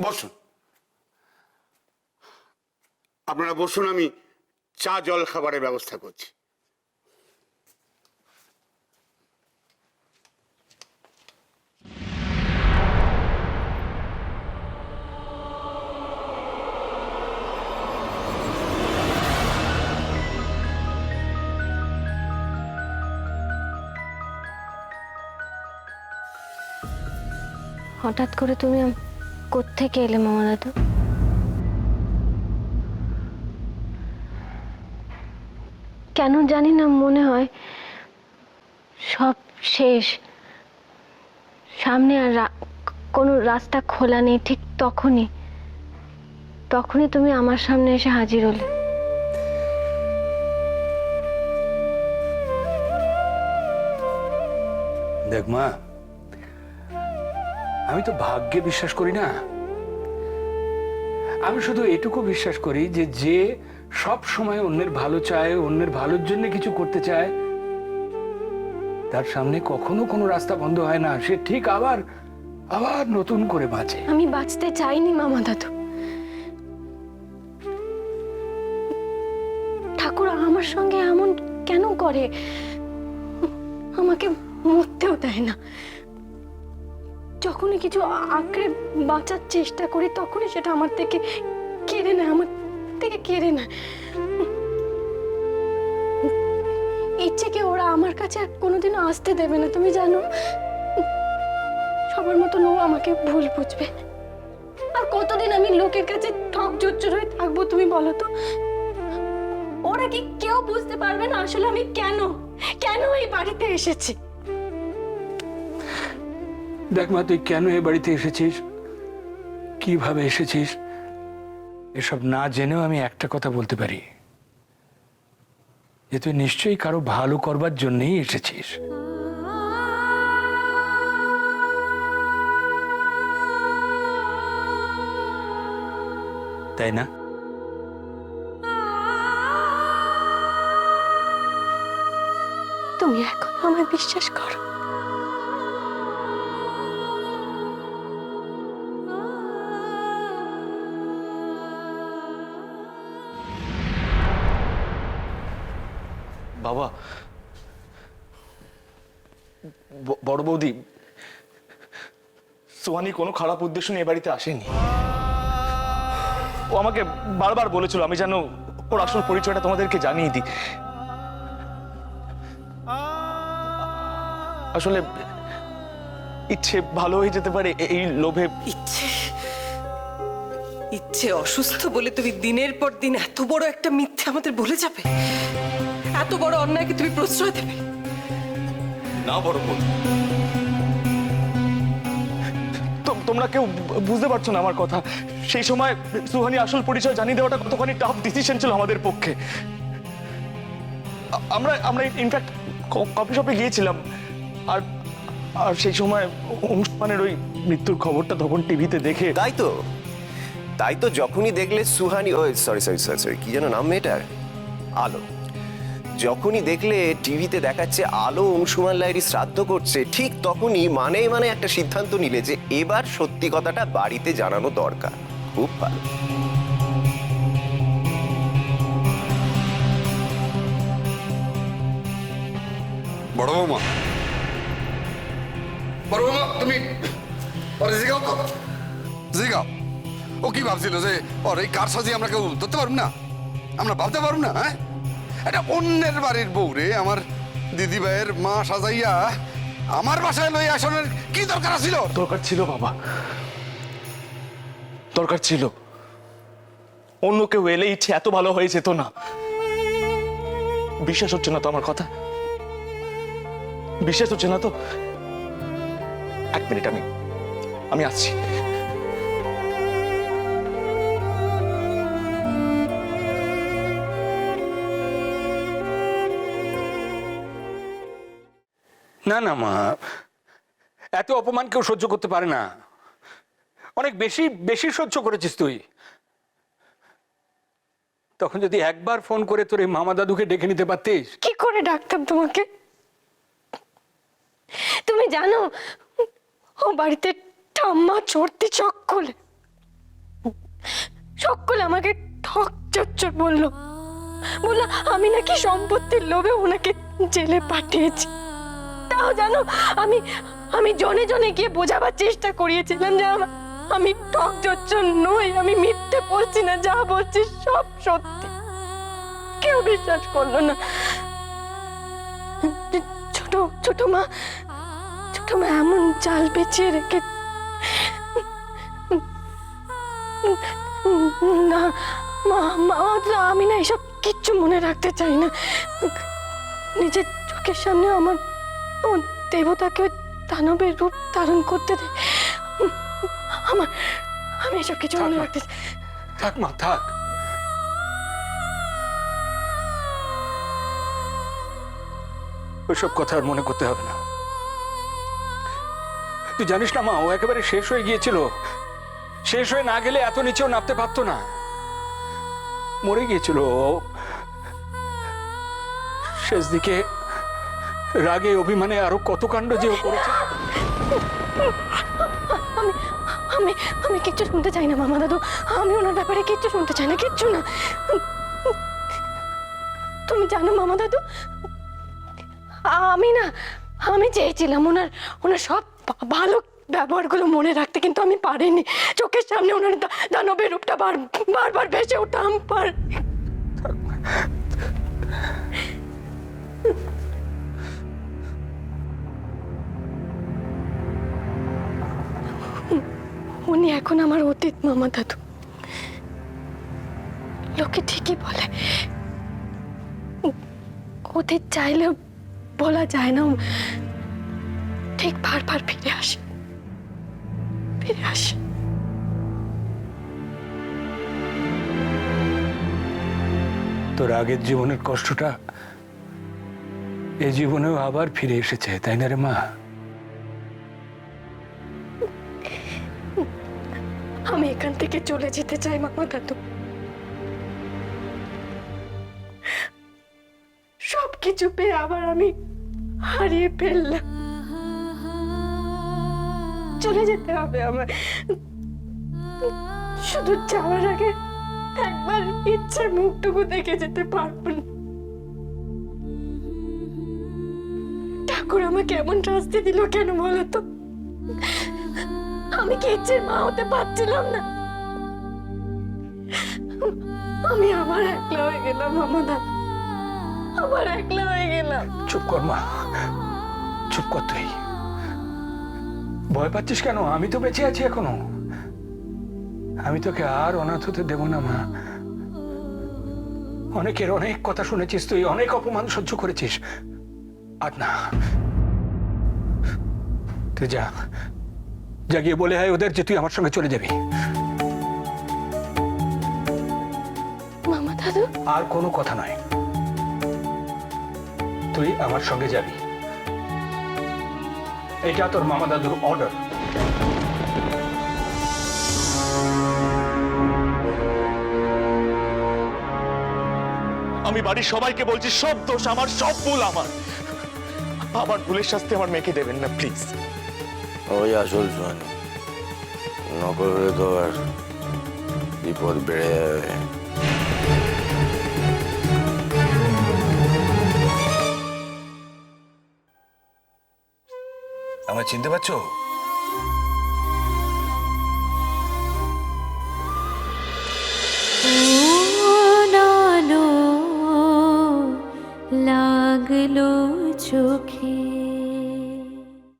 বসুন, আপনারা বসুন, আমি চা জল খাবারের ব্যবস্থা করছি। হঠাৎ করে তুমি কোত্থেকে এলে মামা দাদু? কেন জানি না, মনে হয় সব শেষ, সামনে আর কোনো রাস্তা খোলা নেই। ঠিক তখনই তুমি আমার সামনে এসে হাজির হলে। দেখ মা, আমি তো ভাগ্যে বিশ্বাস করি না। আমি শুধু এটুকু বিশ্বাস করি যে যে সব সময় অন্যের ভালো চায়, অন্যের ভালোর জন্য কিছু করতে চায়, তার সামনে কখনো কোনো রাস্তা বন্ধ হয় না। সে ঠিক আবার নতুন করে বাঁচে। আমি বাঁচতে চাইনি মামা দাদু। ঠাকুর আমার সঙ্গে এমন কেন করে? আমাকে মরতেও দেয় না। যখনই কিছু আঁকড়ে বাঁচার চেষ্টা করি তখনই সেটা আমার থেকে কেড়ে নেয়। ইচ্ছেকে ওরা আমার কাছে আর কোনোদিনও আসতে দেবে না, তুমি জানো। সবার মতন ও আমাকে ভুল বুঝবে। আর কতদিন আমি লোকের কাছে ঠক জোচ্চর হয়ে থাকবো, তুমি বলো তো? ওরা কি কেউ বুঝতে পারবে না আসলে আমি কেন এই বাড়িতে এসেছি? দেখ মা, তুই কেন এ বাড়িতে এসেছিস, কিভাবে এসেছিস, এসব না জেনেও আমি একটা কথা বলতে পারি, যে তুই নিশ্চয়ই কারো ভালো করবার জন্যই এসেছিস। তাই না? তুমি এখন আমায় বিশ্বাস করো? বাবা, বড় বৌদি, সোহানি কোনো খারাপ উদ্দেশ্য নিয়ে এ বাড়িতে আসেনি। ও আমাকে বারবার বলেছিল আমি যেন ওর আসল পরিচয়টা তোমাদেরকে জানিয়ে দিই। আসলে ইচ্ছে ভালো হয়ে যেতে পারে এই লোভে। ইচ্ছে অসুস্থ বলে তুমি দিনের পর দিন এত বড় একটা মিথ্যে আমাদের বলে যাবে? এত বড় অন্যায়কে তুমি প্রশ্রয় দেবে? না বড় বৌদি, তোমরা কেউ বুঝতে পারছো না আমার কথা। সেই সময় সুহানি আসল পরিচয় জানিয়ে দেওয়াটা কতখানি টাফ ডিসিশন ছিল আমাদের পক্ষে। আমরা ইনফ্যাক্ট কফি শপে গিয়েছিলাম, আর সেই সময় অনুষ্ঠানের ওই মৃত্যুর খবরটা তখন টিভিতে দেখে। তাই তো যখনই দেখলে সুহানি, ও সরি কি যেন নাম মেয়েটার, আলো, যখনই দেখলে টিভিতে দেখাচ্ছে আলো অংশুমান লাহিড়ী শ্রাদ্ধ করছে, ঠিক তখনই মানে একটা সিদ্ধান্ত নিলে যে এবার সত্যি কথাটা বাড়িতে জানানো দরকার। খুব ভালো। বড় বৌমা, তুমি জিগাও, ও কি ভাবছিল যে ওর এই কার সাজিয়ে আমরা কেউ ধরতে পারব না, আমরা ভাবতে পারব না? হ্যাঁ, এটা অন্যের বাড়ির বউ রে, আমার দিদি ভাইয়ের মা সাজাইয়া আমার বাসায় লই আসানোর কি দরকার ছিল? দরকার ছিল বাবা, দরকার ছিল। অন্য কেউ এলে ইচ্ছে এত ভালো হয়ে যেত না। বিশ্বাস হচ্ছে না তো আমার কথা? বিশ্বাস হচ্ছে না তো? এক মিনিট, আমি আসছি। না না মা, এত অপমান কেউ সহ্য করতে পারে না। অনেক বেশি বেশি সহ্য করেছিস তুই। তখন যদি একবার ফোন করে তোর এই মামা দাদুকে ডেকে নিতে পারতিস। কি করে ডাকতাম তোমাকে? তুমি জানো ও বাড়িতে ঠাম্মা চড়তে চক খোলে। সকলে আমাকে ঠক চচ্চর বললো আমি নাকি সম্পত্তির লোভে ওনাকে জেলে পাঠিয়েছি। তাও জানো আমি আমি জনে জনে গিয়ে বোঝাবার চেষ্টা করিয়েছিলাম যে আমি ঠক চচ্চর নই, আমি মিথ্যে বলছি না, যা বলছি সব সত্যি। কেউ বিশ্বাস করলো না। ছোট ছোট মা এমন জাল পেঁচিয়ে রেখে না মা, আমি না এসব কিচ্ছু মনে রাখতে চাই না। নিজের চোখের সামনে আমার দেবতাকে দানবের রূপ ধারণ করতে দে। আমি এসব কিছু মনে রাখতে চাই। থাক মা, থাক। ওইসব কথা আর মনে করতে হবে না। তুই জানিস না মা, ও একেবারে শেষ হয়ে গিয়েছিল। শেষ হয়ে না গেলে এত নিচেও নামতে পারতো না, মরে গিয়েছিল ও। শেষ দিকে রাগে অভিমানে আরো কত কাণ্ড যে ও করেছে। আমি আমি কিচ্ছু শুনতে চাই না মামা দাদু, আমি ওনার ব্যাপারে কিচ্ছু শুনতে চাই না, কিচ্ছু না। তুমি জানো মামা দাদু, আমি চেয়েছিলাম ওনার সব ভালো ব্যবহারগুলো মনে রাখতে, কিন্তু আমি পারিনি। চোখের সামনে ওনার দানবের রূপটা বারবার ভেসে উঠতাম। উনি এখন আমার অতীত মামা দাদু। লোকে ঠিকই বলে অতীত চাইলে বলা যায় না, ঠিক বারবার ফিরে আসে। তোর আগের জীবনের কষ্টটা এই জীবনেও আবার ফিরে এসেছে, তাই না রে মা? আমি এখান থেকে চলে যেতে চাই মামা দাদু। সবকিছু পেয়ে আবার আমি হারিয়ে ফেললাম। চলে যেতে হবে আমার। শুধু যাওয়ার আগে একবার ইচ্ছের মুখটুকু দেখে যেতে পারবো না। ঠাকুর আমাকে এমন শাস্তি দিল কেন বলো তো? আমি কি ইচ্ছের মা হতে পারছিলাম না? আমি আবার একলা হয়ে গেলাম মামা দাদু, আবার একলা হয়ে গেলাম। চুপ কর মা, চুপ কর। তুই ভয় পাচ্ছিস কেন? আমি তো বেঁচে আছি এখনো। আমি তোকে আর অনাথ হতে দেব না মা। অনেকের অনেক কথা শুনেছিস তুই, অনেক অপমান সহ্য করেছিস। আর না, তুই যা গিয়ে বলে আয় ওদের যে তুই আমার সঙ্গে চলে যাবি। মামা দাদু, আর কোনো কথা নয়, তুই আমার সঙ্গে যাবি। এটা তোর মামা দাদুর অর্ডার। আমি বাড়ির সবাইকে বলছি, সব দোষ আমার, সব ভুল আমার ভুলের শাস্তি আমার মেয়েকে দেবেন না প্লিজ। ওই আসল সোহানি, নকল হলে তো আর বিপদ বেড়ে যাবে। আমায় চিনতে পারছো? লাগলো চোখে